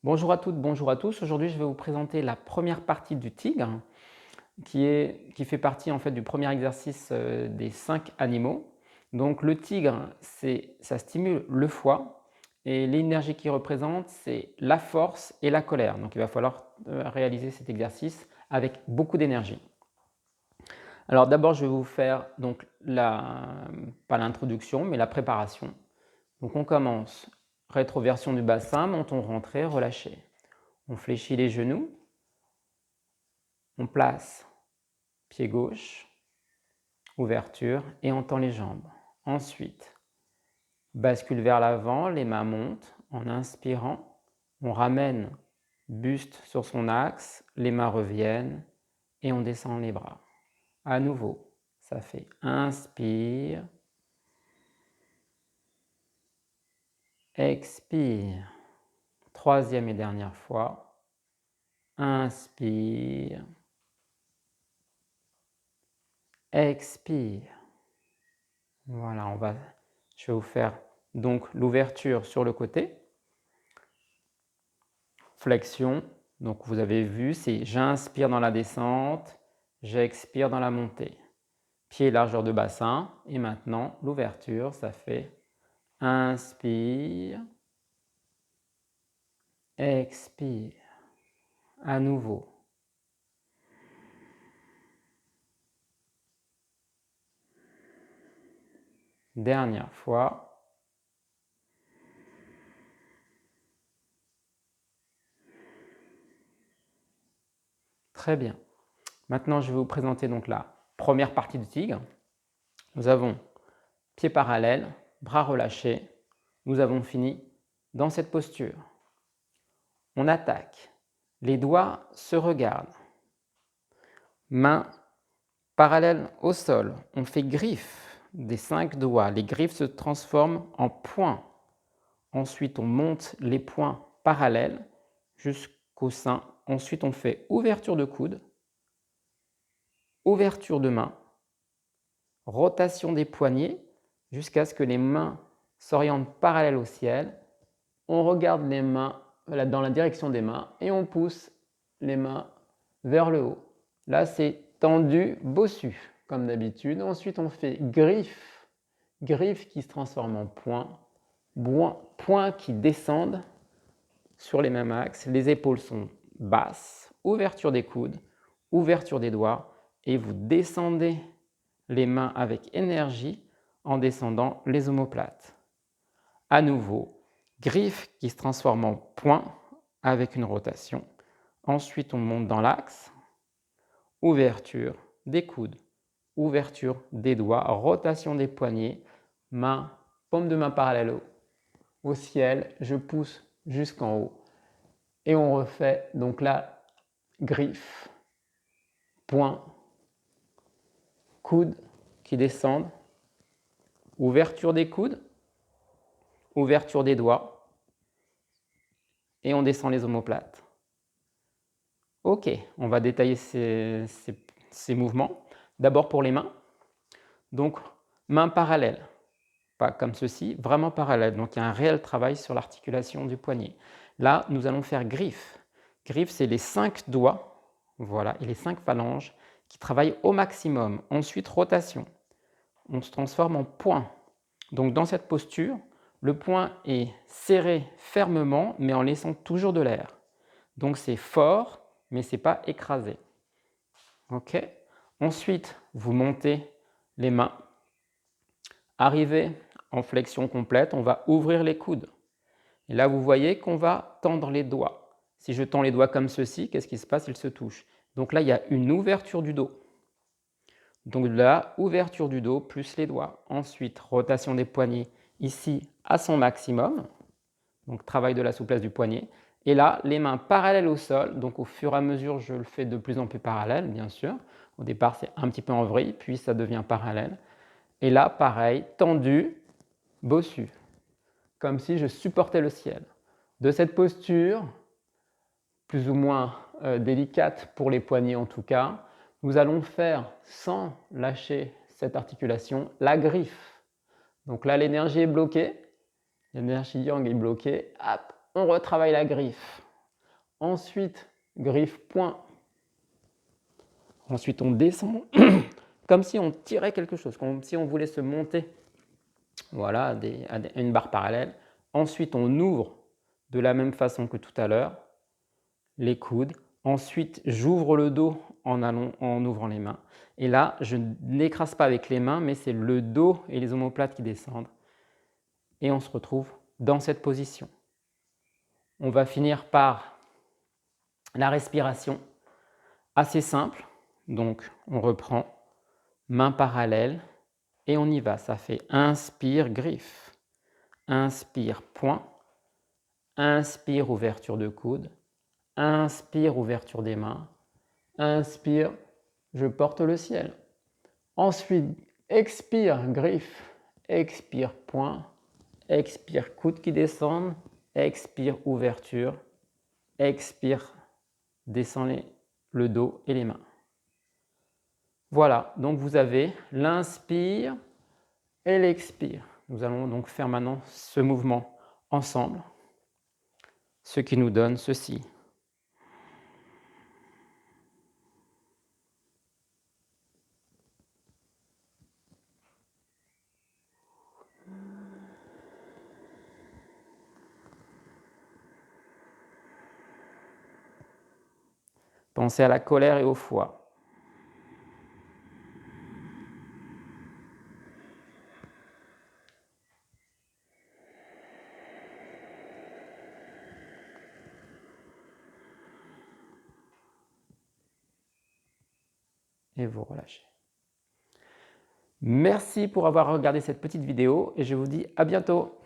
Bonjour à toutes, bonjour à tous. Aujourd'hui, je vais vous présenter la première partie du tigre qui fait partie en fait du premier exercice des 5 animaux. Donc le tigre, ça stimule le foie et l'énergie qu'il représente, c'est la force et la colère. Donc il va falloir réaliser cet exercice avec beaucoup d'énergie. Alors d'abord, je vais vous faire donc pas l'introduction, mais la préparation. Donc on commence. Rétroversion du bassin, menton rentré, relâché. On fléchit les genoux, on place pied gauche, ouverture et on tend les jambes. Ensuite, bascule vers l'avant, les mains montent en inspirant, on ramène buste sur son axe, les mains reviennent et on descend les bras. À nouveau, ça fait inspire, expire. Troisième et dernière fois, inspire, expire. Voilà, je vais vous faire donc l'ouverture sur le côté. Flexion, donc vous avez vu, c'est j'inspire dans la descente, j'expire dans la montée. Pied largeur de bassin. Et maintenant, l'ouverture, ça fait inspire, expire. À nouveau. Dernière fois. Très bien. Maintenant, je vais vous présenter donc la première partie du tigre. Nous avons pieds parallèles, bras relâchés. Nous avons fini dans cette posture. On attaque. Les doigts se regardent. Mains parallèles au sol. On fait griffe des 5 doigts. Les griffes se transforment en poings. Ensuite, on monte les poings parallèles jusqu'au sein. Ensuite, on fait ouverture de coude, ouverture de main, rotation des poignets jusqu'à ce que les mains s'orientent parallèles au ciel. On regarde les mains dans la direction des mains et on pousse les mains vers le haut. Là, c'est tendu, bossu, comme d'habitude. Ensuite, on fait griffe, griffe qui se transforme en point, points qui descendent sur les mêmes axes. Les épaules sont basses, ouverture des coudes, ouverture des doigts et vous descendez les mains avec énergie en descendant les omoplates. À nouveau, griffe qui se transforme en point avec une rotation. Ensuite, on monte dans l'axe, ouverture des coudes, ouverture des doigts, rotation des poignets, main, paume de main parallèle au ciel, je pousse jusqu'en haut. Et on refait donc là, griffe, point, coudes qui descendent, ouverture des coudes, ouverture des doigts, et on descend les omoplates. Ok, on va détailler ces mouvements. D'abord pour les mains. Donc, mains parallèles, pas comme ceci, vraiment parallèles. Donc, il y a un réel travail sur l'articulation du poignet. Là, nous allons faire griffe. Griffe, c'est les 5 doigts, voilà, et les 5 phalanges qui travaillent au maximum. Ensuite, rotation. On se transforme en point. Donc, dans cette posture, le poing est serré fermement, mais en laissant toujours de l'air. Donc, c'est fort, mais ce n'est pas écrasé. Ok. Ensuite, vous montez les mains. Arrivé en flexion complète, on va ouvrir les coudes. Et là, vous voyez qu'on va tendre les doigts. Si je tends les doigts comme ceci, qu'est-ce qui se passe? Ils se touchent. Donc là, il y a une ouverture du dos. Donc là, ouverture du dos plus les doigts. Ensuite, rotation des poignets ici à son maximum. Donc travail de la souplesse du poignet. Et là, les mains parallèles au sol. Donc au fur et à mesure, je le fais de plus en plus parallèle, bien sûr. Au départ, c'est un petit peu en vrille, puis ça devient parallèle. Et là, pareil, tendu, bossu, comme si je supportais le ciel. De cette posture, plus ou moins délicate pour les poignets en tout cas, nous allons faire, sans lâcher cette articulation, la griffe. Donc là, l'énergie est bloquée, l'énergie yang est bloquée, hop, on retravaille la griffe. ensuite griffe, poing. Ensuite, on descend comme si on tirait quelque chose, comme si on voulait se monter, voilà, à une barre parallèle. Ensuite, on ouvre de la même façon que tout à l'heure, les coudes. Ensuite, j'ouvre le dos en ouvrant les mains. Et là, je n'écrase pas avec les mains, mais c'est le dos et les omoplates qui descendent. Et on se retrouve dans cette position. On va finir par la respiration, assez simple. Donc, on reprend, main parallèle, et on y va. Ça fait inspire, griffe. Inspire, poing. Inspire, ouverture de coude. Inspire, ouverture des mains. Inspire, je porte le ciel. Ensuite, expire, griffe. Expire, poing. Expire, coude qui descendent. Expire, ouverture. Expire, descend le dos et les mains. Voilà, donc vous avez l'inspire et l'expire. Nous allons donc faire maintenant ce mouvement ensemble, ce qui nous donne ceci. Pensez à la colère et au foie. Et vous relâchez. Merci pour avoir regardé cette petite vidéo et je vous dis à bientôt.